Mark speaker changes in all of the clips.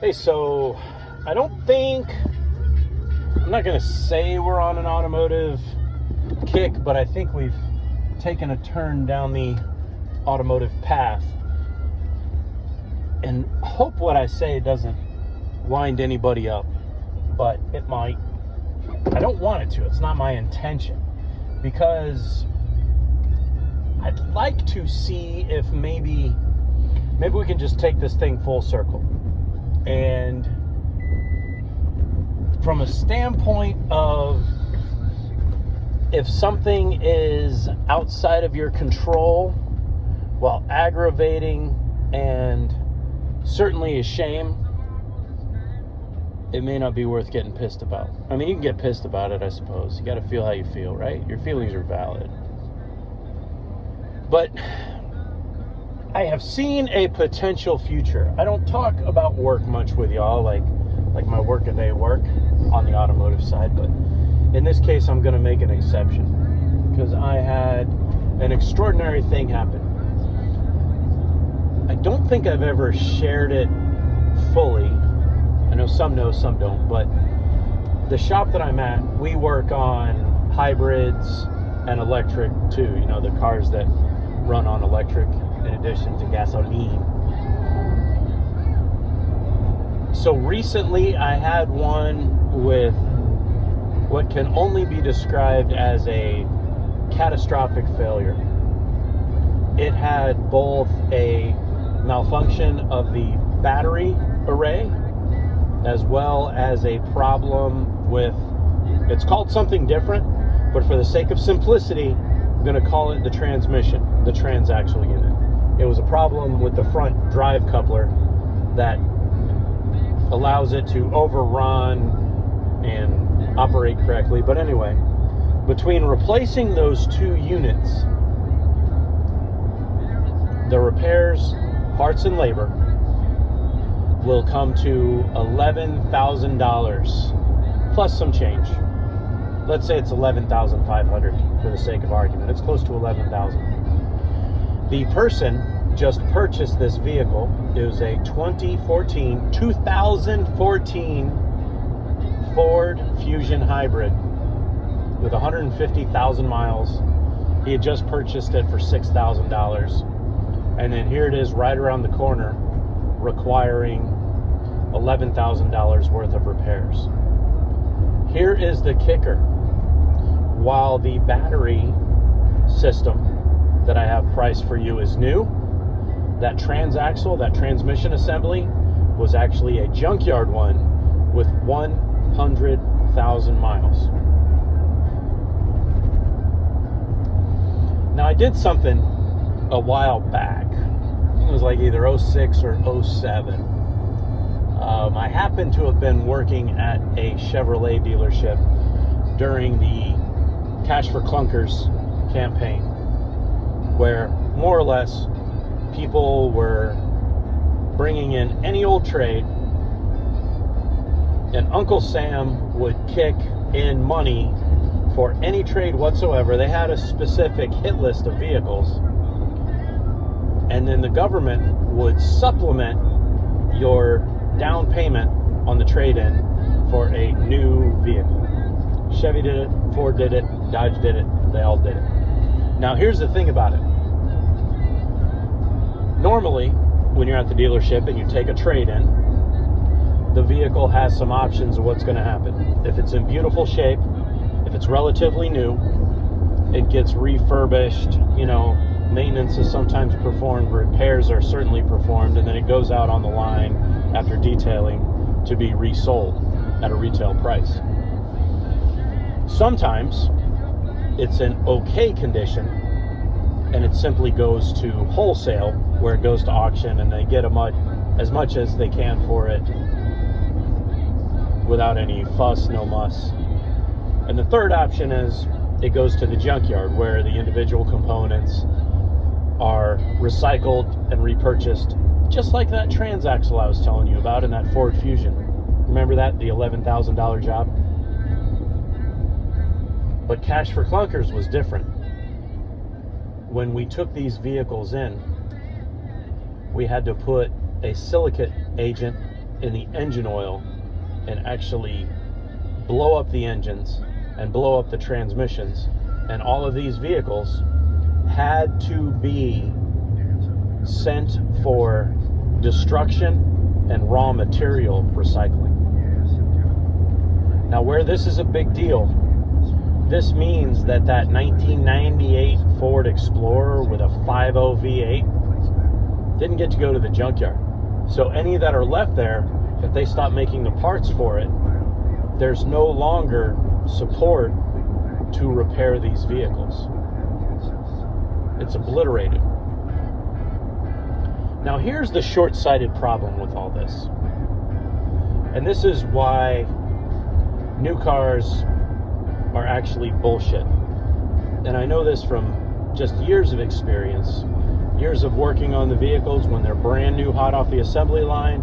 Speaker 1: Hey, so I don't think, I'm not going to say we're on an automotive kick, but I think we've taken a turn down the automotive path. And hope what I say doesn't wind anybody up, but it might. I don't want it to. It's not my intention, because I'd like to see if maybe we can just take this thing full circle. And from a standpoint of, if something is outside of your control, while aggravating and certainly a shame, it may not be worth getting pissed about. I mean, you can get pissed about it, I suppose. You got to feel how you feel, right? Your feelings are valid. But I have seen a potential future. I don't talk about work much with y'all, like my workaday work on the automotive side, but in this case, I'm going to make an exception, because I had an extraordinary thing happen. I don't think I've ever shared it fully. I know, some don't, but the shop that I'm at, we work on hybrids and electric too. You know, the cars that run on electric in addition to gasoline. So recently I had one with what can only be described as a catastrophic failure. It had both a malfunction of the battery array as well as a problem with, it's called something different, but for the sake of simplicity, I'm going to call it the transmission, the transaxle unit. It was a problem with the front drive coupler that allows it to overrun and operate correctly. But anyway, between replacing those two units, the repairs, parts, and labor will come to $11,000 plus some change. Let's say it's $11,500 for the sake of argument. It's close to $11,000. The person just purchased this vehicle. It was a 2014 Ford Fusion Hybrid with 150,000 miles. He had just purchased it for $6,000. And then here it is right around the corner, requiring $11,000 worth of repairs. Here is the kicker. While the battery system that I have priced for you is new, that transaxle, that transmission assembly, was actually a junkyard one with 100,000 miles. Now, I did something a while back. It was like either 06 or 07. I happened to have been working at a Chevrolet dealership during the Cash for Clunkers campaign, where more or less people were bringing in any old trade, and Uncle Sam would kick in money for any trade whatsoever. They had a specific hit list of vehicles, and then the government would supplement your down payment on the trade-in for a new vehicle. Chevy did it, Ford did it, Dodge did it, they all did it. Now here's the thing about it. Normally, when you're at the dealership and you take a trade-in, the vehicle has some options of what's going to happen. If it's in beautiful shape, if it's relatively new, it gets refurbished, you know, maintenance is sometimes performed, repairs are certainly performed, and then it goes out on the line after detailing to be resold at a retail price. Sometimes it's in okay condition and it simply goes to wholesale, where it goes to auction and they get as much as they can for it without any fuss, no muss. And the third option is it goes to the junkyard, where the individual components are recycled and repurchased, just like that transaxle I was telling you about in that Ford Fusion. Remember that, the $11,000 job? But Cash for Clunkers was different. When we took these vehicles in, we had to put a silicate agent in the engine oil and actually blow up the engines and blow up the transmissions. And all of these vehicles had to be sent for destruction and raw material recycling. Now, where this is a big deal, this means that 1998 Ford Explorer with a 5.0 V8 didn't get to go to the junkyard. So any that are left there, if they stop making the parts for it, there's no longer support to repair these vehicles. It's obliterated. Now, here's the short-sighted problem with all this. And this is why new cars are actually bullshit. And I know this from just years of experience, years of working on the vehicles when they're brand new, hot off the assembly line.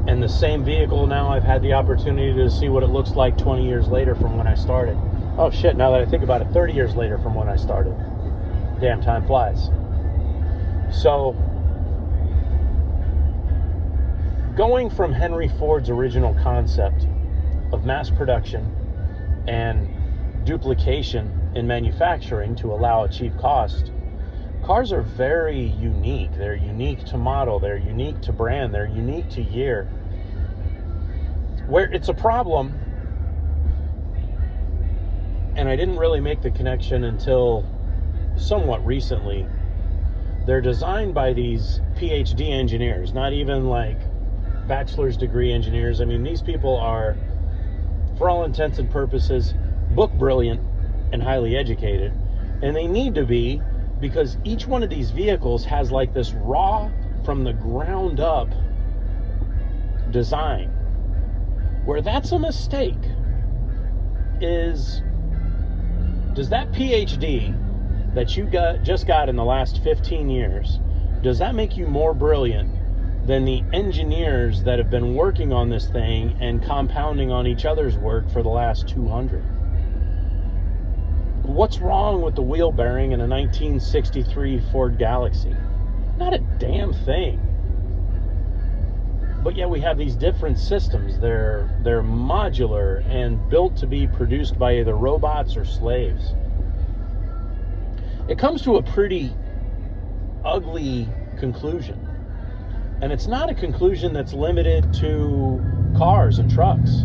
Speaker 1: And the same vehicle now, I've had the opportunity to see what it looks like 20 years later from when I started. Oh shit, now that I think about it, 30 years later from when I started. Damn, time flies. So, going from Henry Ford's original concept of mass production and duplication in manufacturing to allow a cheap cost, cars are very unique. They're unique to model, they're unique to brand, they're unique to year. Where it's a problem, and I didn't really make the connection until somewhat recently, they're designed by these PhD engineers, not even like bachelor's degree engineers. I mean, these people are, for all intents and purposes, book brilliant and highly educated. And they need to be, because each one of these vehicles has like this raw, from the ground up design. Where that's a mistake is, does that PhD that you just got in the last 15 years, does that make you more brilliant than the engineers that have been working on this thing and compounding on each other's work for the last 200? What's wrong with the wheel bearing in a 1963 Ford Galaxy? Not a damn thing. But yet we have these different systems. They're modular and built to be produced by either robots or slaves. It comes to a pretty ugly conclusion. And it's not a conclusion that's limited to cars and trucks.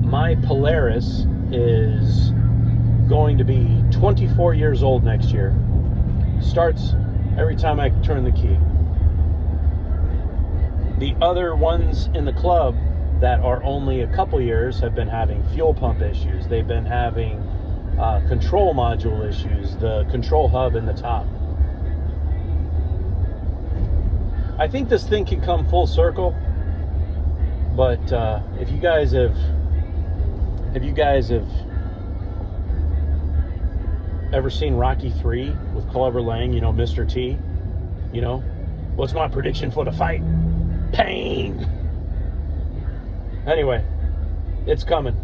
Speaker 1: My Polaris is going to be 24 years old next year. Starts every time I turn the key. The other ones in the club that are only a couple years have been having fuel pump issues. They've been having control module issues, the control hub in the top. I think this thing can come full circle, but if you guys have ever seen Rocky 3 with Clubber Lang, you know, Mr. T, you know, what's my prediction for the fight? Pain. Anyway, it's coming.